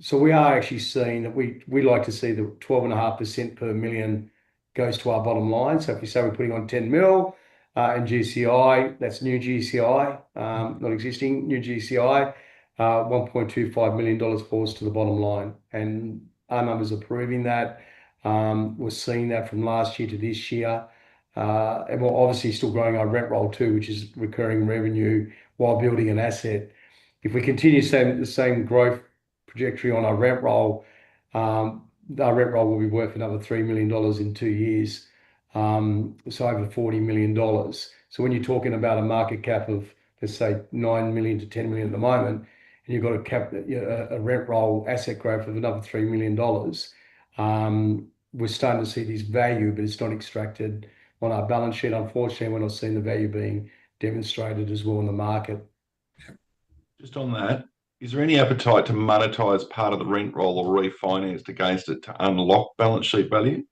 So we are actually seeing that we like to see the 12.5% per million goes to our bottom line. So if we say we're putting on 10 mil in GCI, that's new GCI, not existing, new GCI, $1.25 million falls to the bottom line. And our numbers are proving that. We're seeing that from last year to this year. And we're obviously still growing our rent roll too, which is recurring revenue while building an asset. If we continue the same growth trajectory on our rent roll will be worth another $3 million in 2 years, so over $40 million. So when you're talking about a market cap of, let's say, 9 million to 10 million at the moment, and you've got a rent roll asset growth of another $3 million, we're starting to see this value, but it's not extracted on our balance sheet. Unfortunately, we're not seeing the value being demonstrated as well in the market. Just on that, is there any appetite to monetize part of the rent roll or refinance against it to unlock balance sheet value?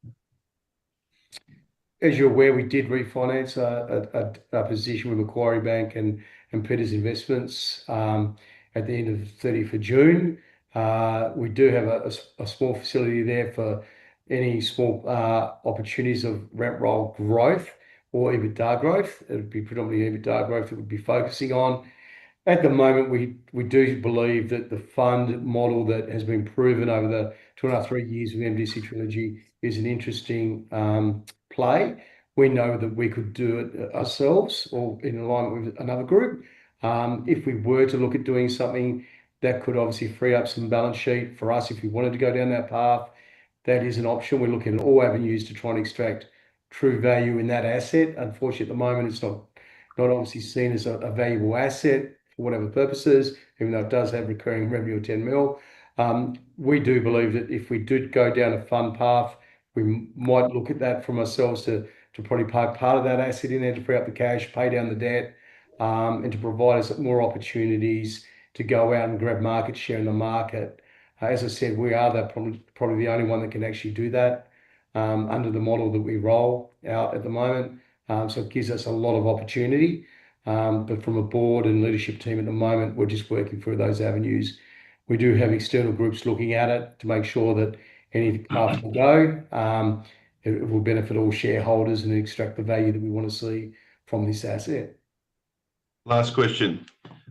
As you're aware, we did refinance a position with Macquarie Bank and Peters Investments at the end of 30th of June. We do have a small facility there for any small opportunities of rent roll growth or EBITDA growth. It would be predominantly EBITDA growth that we'd be focusing on. At the moment, we do believe that the fund model that has been proven over the 2.5, 3 years with MDC Trilogy is an interesting play. We know that we could do it ourselves or in alignment with another group. If we were to look at doing something, that could obviously free up some balance sheet for us if we wanted to go down that path. That is an option. We're looking at all avenues to try and extract true value in that asset. Unfortunately, at the moment, it's not obviously seen as a valuable asset for whatever purposes, even though it does have recurring revenue of 10 mil. We do believe that if we did go down a fund path, we might look at that from ourselves to probably park part of that asset in there to free up the cash, pay down the debt, and to provide us more opportunities to go out and grab market share in the market. As I said, we are probably the only one that can actually do that under the model that we roll out at the moment. So it gives us a lot of opportunity. But from a board and leadership team at the moment, we're just working through those avenues. We do have external groups looking at it to make sure that any path we go, it will benefit all shareholders and extract the value that we want to see from this asset. Last question.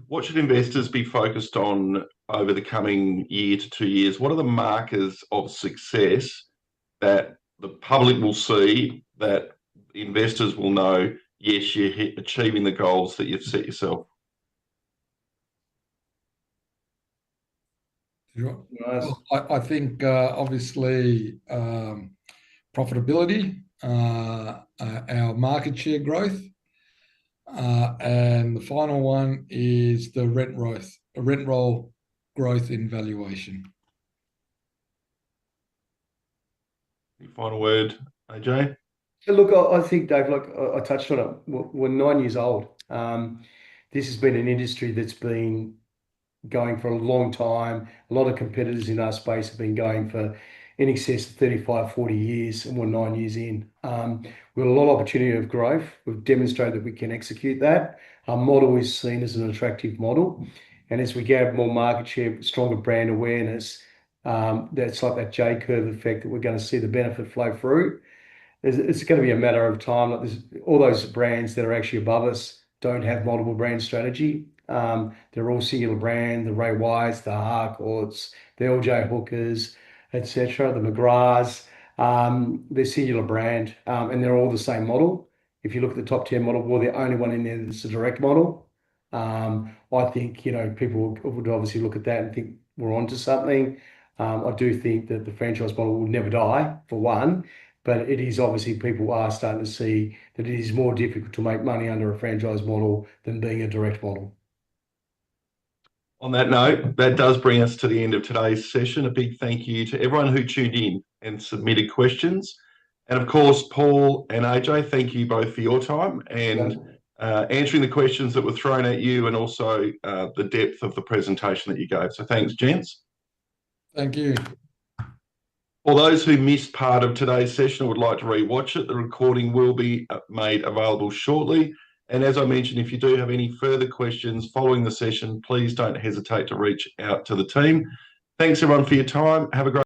What should investors be focused on over the coming year to 2 years? What are the markers of success that the public will see, that investors will know, yes, you're achieving the goals that you've set yourself? Well, I think obviously profitability, our market share growth, and the final one is the rent roll growth in valuation. Any final word, AJ? Look, I think, Dave, like I touched on it, we're 9 years old. This has been an industry that's been going for a long time. A lot of competitors in our space have been going for in excess of 35, 40 years, and we're 9 years in. We've got a lot of opportunity of growth. We've demonstrated that we can execute that. Our model is seen as an attractive model. And as we get more market share, stronger brand awareness, that's like that J-curve effect that we're going to see the benefit flow through. It's going to be a matter of time. Like all those brands that are actually above us don't have multiple brand strategy. They're all singular brand, the Ray Whites, the Harcourts, the LJ Hookers, etc., the McGraths. They're singular brand, and they're all the same model. If you look at the top 10 model, we're the only one in there that's a direct model. I think, people would obviously look at that and think we're onto something. I do think that the franchise model will never die, for one, but it is obviously people are starting to see that it is more difficult to make money under a franchise model than being a direct model. On that note, that does bring us to the end of today's session. A big thank you to everyone who tuned in and submitted questions. And of course, Paul and AJ, thank you both for your time and answering the questions that were thrown at you, and also the depth of the presentation that you gave. So thanks, gents. Thank you. For those who missed part of today's session or would like to re-watch it, the recording will be made available shortly. And as I mentioned, if you do have any further questions following the session, please don't hesitate to reach out to the team. Thanks everyone for your time. Have a great